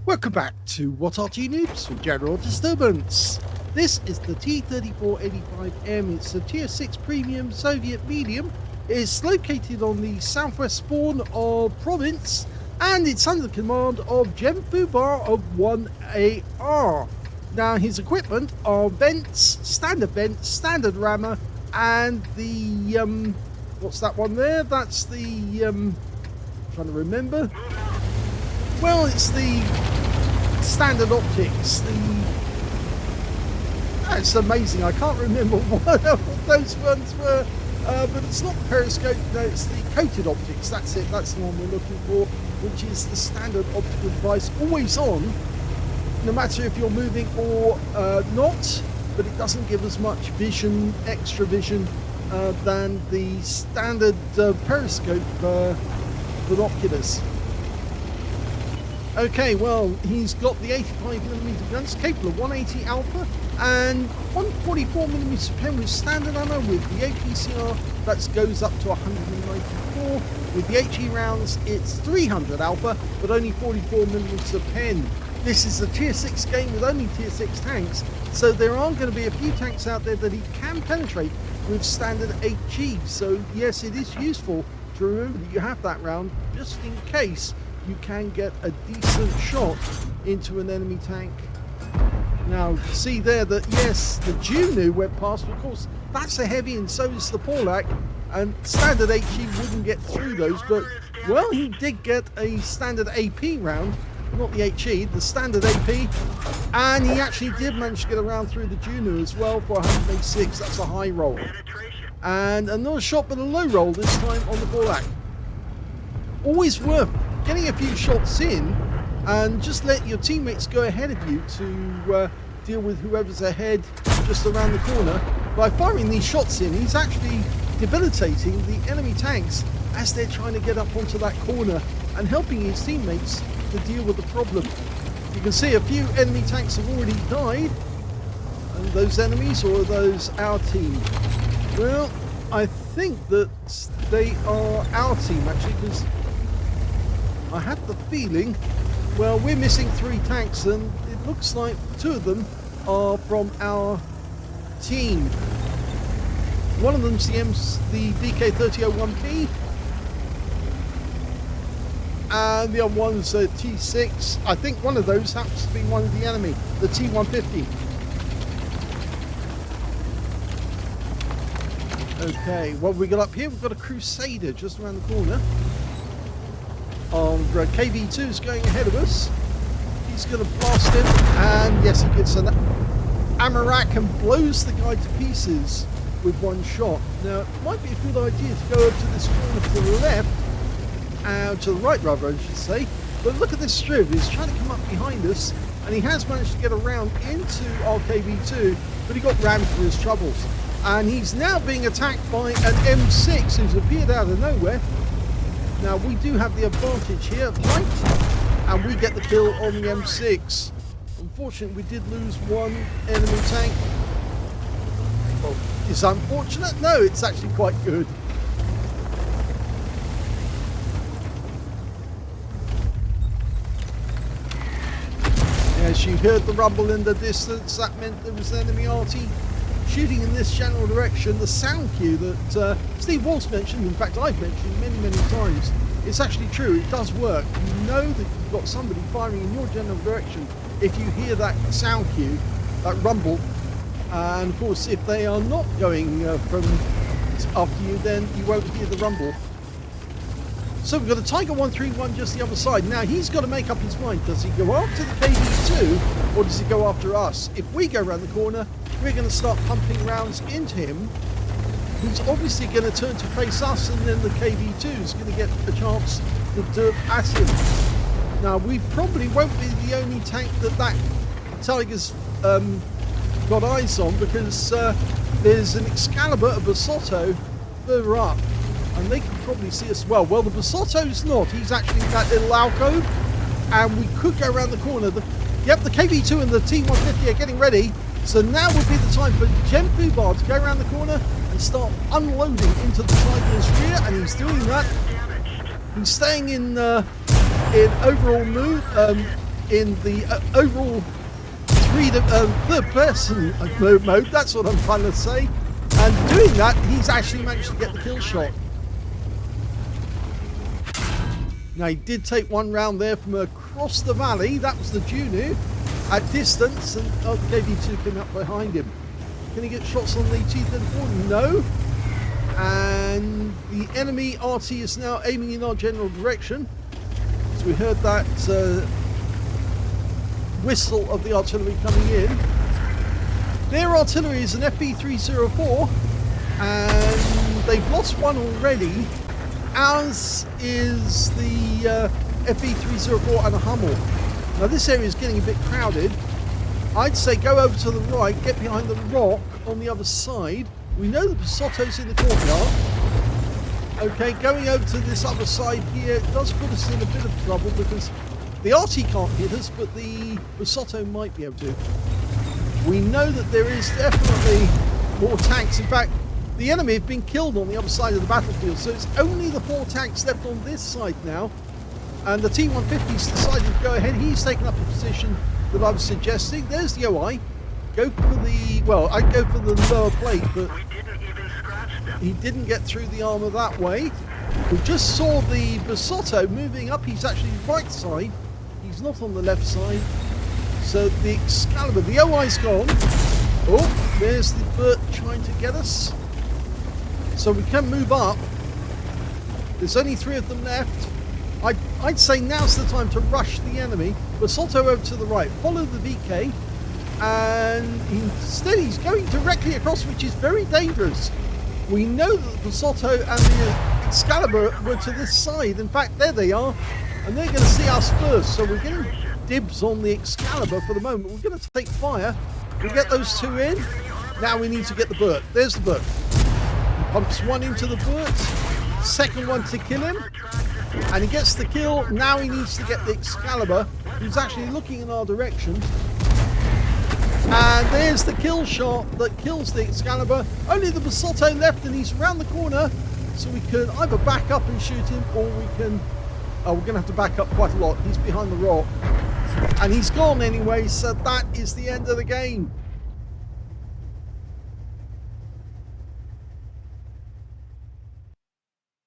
Welcome back to What Arty Noobs for General Disturbance. This is the T-34-85M. It's a Tier 6 Premium Soviet Medium. It's located on the southwest spawn of Province, and it's under the command of GenFUBAR of 1AR. Now, his equipment are vents, standard rammer, and the, what's that one there? That's the, trying to remember. Well, it's the standard optics. That's amazing. I can't remember what those ones were, but it's not the periscope. No, it's the coated optics. That's it. That's the one we're looking for, which is the standard optical device, always on, no matter if you're moving or not. But it doesn't give as much vision, extra vision, than the standard periscope binoculars. Okay, well, he's got the 85mm guns, capable of 180 alpha and 144mm pen with standard ammo. With the APCR, that goes up to 194. With the HE rounds, it's 300 alpha, but only 44mm pen. This is a Tier 6 game with only Tier 6 tanks, so there are going to be a few tanks out there that he can penetrate with standard HE. So yes, it is useful to remember that you have that round, just in case you can get a decent shot into an enemy tank. Now, see there that, yes, the Juno went past, but of course, that's a heavy and so is the Porlac, and standard HE wouldn't get through those, but, well, he did get a standard AP round, not the HE, the standard AP, and he actually did manage to get around through the Juno as well for 186. That's a high roll. And another shot, but a low roll this time on the Porlac. Always worth getting a few shots in and just let your teammates go ahead of you to deal with whoever's ahead just around the corner. By firing these shots in, he's actually debilitating the enemy tanks as they're trying to get up onto that corner and helping his teammates to deal with the problem. You can see a few enemy tanks have already died. And those enemies, or are those our team? Well, I think that they are our team actually, because I had the feeling, well, we're missing 3 tanks and it looks like 2 of them are from our team. One of them's the DK-30-01P, and the other one's a T6. I think one of those happens to be one of the enemy, the T-150. Okay, what have we got up here? We've got a Crusader just around the corner. KV2 is going ahead of us. He's going to blast him, and yes, he gets an Amarak and blows the guy to pieces with one shot. Now, it might be a good idea to go up to this corner to the left, to the right rather, I should say. But look at this strip, he's trying to come up behind us, and he has managed to get around into our KV2, but he got rammed for his troubles. And he's now being attacked by an M6 who's appeared out of nowhere. Now, we do have the advantage here, right? And we get the kill on the M6. Unfortunately, we did lose one enemy tank. Well, it's unfortunate? No, it's actually quite good. As you heard the rumble in the distance, that meant there was enemy Arty shooting in this general direction. The sound cue that Steve Walsh mentioned, in fact I've mentioned many times, it's actually true, it does work. You know that you've got somebody firing in your general direction if you hear that sound cue, that rumble, and of course if they are not going from after you, then you won't hear the rumble. So we've got a Tiger 131 just the other side. Now he's got to make up his mind, does he go after the KV2 or does he go after us? If we go around the corner, we're going to start pumping rounds into him. He's obviously going to turn to face us, and then the KV2 is going to get a chance to do it at him. Now, we probably won't be the only tank that Tiger's got eyes on, because there's an Excalibur, a Basotto further up, and they can probably see us well. Well, the Basotto's not. He's actually in that little alcove, and we could go around the corner. Yep, the KV2 and the T-150 are getting ready. So now would be the time for GenFUBAR to go around the corner and start unloading into the Tiger's rear, and he's doing that. He's staying in overall mood, in the overall third person mode. That's what I'm trying to say. And doing that, he's actually managed to get the kill shot. Now, he did take one round there from across the valley. That was the Juno at distance, and the KV2 came up behind him. Can he get shots on the T-34? No. And the enemy Arty is now aiming in our general direction. So we heard that whistle of the artillery coming in. Their artillery is an FB304, and they've lost one already. Ours is the FB304 and a Hummel. Now this area is getting a bit crowded. I'd say go over to the right, get behind the rock on the other side. We know the Basotto's in the courtyard. Okay, going over to this other side here does put us in a bit of trouble because the Arty can't hit us, but the Basotto might be able to. We know that there is definitely more tanks. In fact, the enemy have been killed on the other side of the battlefield, so it's only the 4 tanks left on this side now. And the T-150's decided to go ahead. He's taken up the position that I was suggesting. There's the OI. Go for the, well, I'd go for the lower plate, but he didn't get through the armor that way. We just saw the Basotto moving up. He's actually right side. He's not on the left side. So the Excalibur, the OI's gone. Oh, there's the Burt trying to get us. So we can move up. There's only 3 of them left. I'd say now's the time to rush the enemy. Basotto over to the right. Follow the VK. And instead he's going directly across, which is very dangerous. We know that the Basotto and the Excalibur were to this side. In fact, there they are. And they're going to see us first. So we're getting dibs on the Excalibur for the moment. We're going to take fire. We'll get those 2 in. Now we need to get the Burt. There's the Burt. Pumps 1 into the Burt. Second one to kill him. And he gets the kill. Now he needs to get the Excalibur, who's actually looking in our direction. And there's the kill shot that kills the Excalibur. Only the Basotto left, and he's around the corner. So we can either back up and shoot him, or we can... Oh, we're going to have to back up quite a lot. He's behind the rock. And he's gone anyway, so that is the end of the game.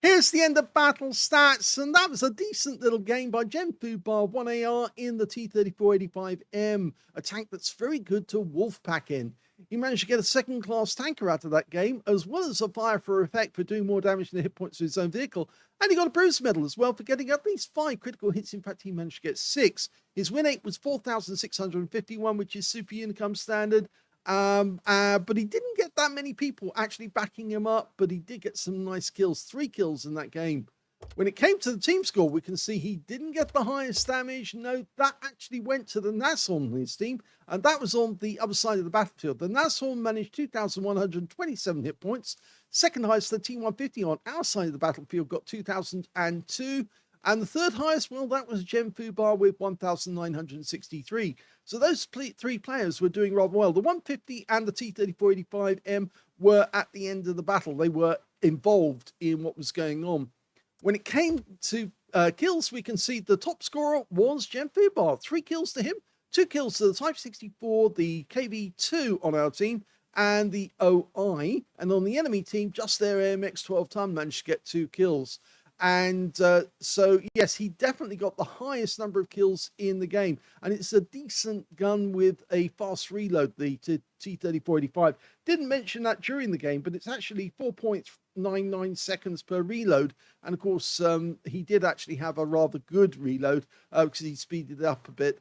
Here's the end of battle stats, and that was a decent little game by GenFUBAR 1AR in the T-34-85M, a tank that's very good to wolfpack in. He managed to get a second-class tanker out of that game, as well as a fire for effect for doing more damage than the hit points to his own vehicle, and he got a bruise medal as well for getting at least 5 critical hits. In fact, he managed to get 6. His win rate was 4,651, which is super Unicum standard. But he didn't get that many people actually backing him up, but he did get some nice kills, 3 kills in that game. When it came to the team score, we can see he didn't get the highest damage. No, that actually went to the Nashorn on his team, and that was on the other side of the battlefield. The Nashorn managed 2,127 hit points. Second highest, the T-150 on our side of the battlefield got 2,002. And the third highest, well, that was GenFUBAR with 1,963. So those 3 players were doing rather well. The 150 and the T-34-85M were at the end of the battle. They were involved in what was going on. When it came to kills, we can see the top scorer was GenFUBAR. 3 kills to him, 2 kills to the Type 64, the KV2 on our team, and the OI. And on the enemy team, just their AMX 12-ton managed to get 2 kills. And so, yes, he definitely got the highest number of kills in the game. And it's a decent gun with a fast reload, the T-34-85. Didn't mention that during the game, but it's actually 4.99 seconds per reload. And, of course, he did actually have a rather good reload because he speeded it up a bit.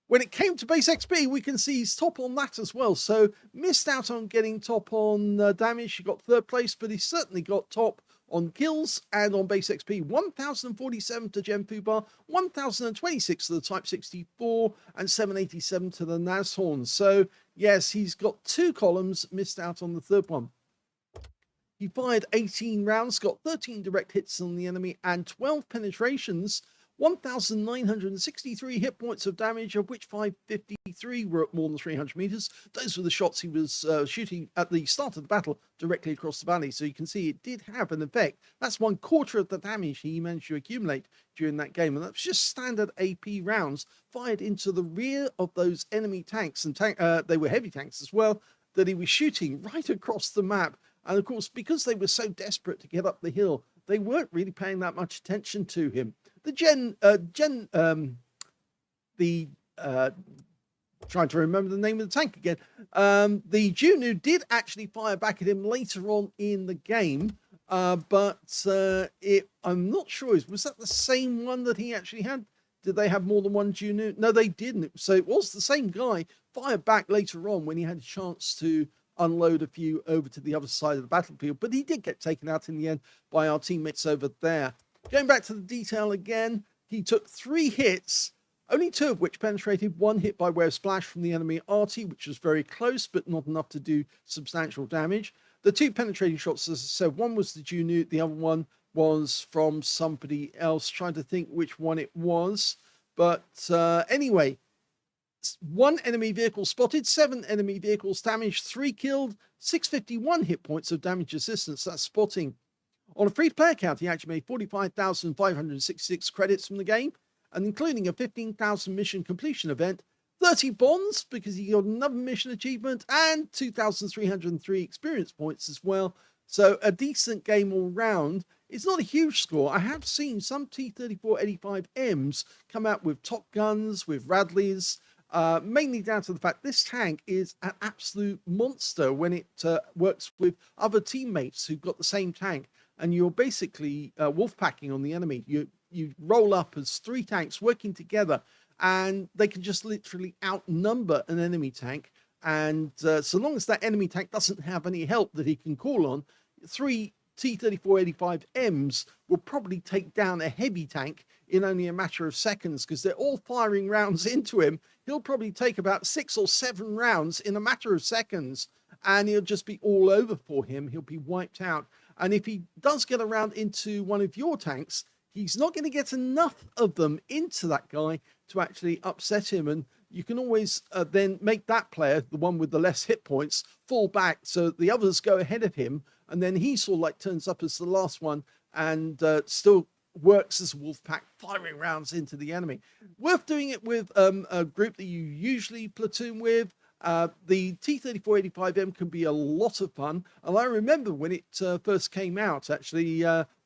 When it came to base XP, we can see he's top on that as well. So, missed out on getting top on damage. He got 3rd place, but he certainly got top on kills and on base XP. 1,047 to GenFUBAR, 1,026 to the Type 64, and 787 to the Nashorn. So, yes, he's got 2 columns, missed out on the 3rd one. He fired 18 rounds, got 13 direct hits on the enemy, and 12 penetrations, 1,963 hit points of damage, of which 553 were at more than 300 meters. Those were the shots he was shooting at the start of the battle directly across the valley. So you can see it did have an effect. That's 1/4 of the damage he managed to accumulate during that game. And that was just standard AP rounds fired into the rear of those enemy tanks. And they were heavy tanks as well, that he was shooting right across the map. And of course, because they were so desperate to get up the hill, they weren't really paying that much attention to him. The trying to remember the name of the tank again. The Juno did actually fire back at him later on in the game, but I'm not sure. Was that the same one that he actually had? Did they have more than one Juno? No, they didn't. So it was the same guy fired back later on when he had a chance to unload a few over to the other side of the battlefield, but he did get taken out in the end by our teammates over there. Going back to the detail again, he took 3 hits, only 2 of which penetrated. 1 hit by way of splash from the enemy Arty, which was very close, but not enough to do substantial damage. The 2 penetrating shots, as I said, one was the Juno, the other one was from somebody else. Trying to think which one it was. But anyway, 1 enemy vehicle spotted, 7 enemy vehicles damaged, 3 killed, 651 hit points of damage assistance. That's spotting. On a free-to-play account, he actually made 45,566 credits from the game, and including a 15,000 mission completion event, 30 bonds because he got another mission achievement, and 2,303 experience points as well. So a decent game all round. It's not a huge score. I have seen some T-34-85Ms come out with Top Guns, with Radleys, mainly down to the fact this tank is an absolute monster when it works with other teammates who've got the same tank. And you're basically wolf packing on the enemy. You roll up as 3 tanks working together, and they can just literally outnumber an enemy tank. And so long as that enemy tank doesn't have any help that he can call on, 3 T-34-85Ms will probably take down a heavy tank in only a matter of seconds because they're all firing rounds into him. He'll probably take about 6 or 7 rounds in a matter of seconds, and he'll just be all over for him. He'll be wiped out. And if he does get around into one of your tanks, he's not going to get enough of them into that guy to actually upset him. And you can always then make that player, the one with the less hit points, fall back so the others go ahead of him. And then he sort of like turns up as the last one and still works as a wolf pack, firing rounds into the enemy. Worth doing it with a group that you usually platoon with. The T-34-85M can be a lot of fun, and I remember when it first came out, actually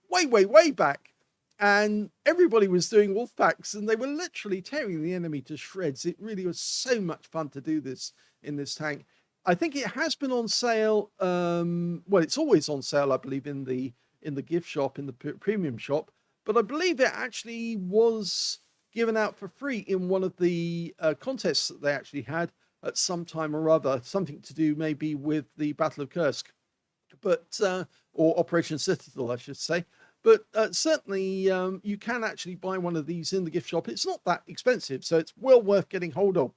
way back, and everybody was doing wolf packs, and they were literally tearing the enemy to shreds. It really was so much fun to do this in this tank. I think it has been on sale. Well, it's always on sale, I believe, in the gift shop, in the premium shop, but I believe it actually was given out for free in one of the contests that they actually had at some time or other, something to do maybe with the Battle of Kursk, but or Operation Citadel, I should say. But certainly you can actually buy one of these in the gift shop. It's not that expensive, so it's well worth getting hold of.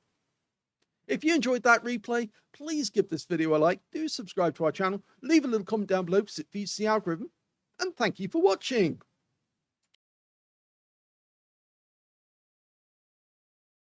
If you enjoyed that replay, please give this video a like, do subscribe to our channel, leave a little comment down below because it feeds the algorithm, and thank you for watching.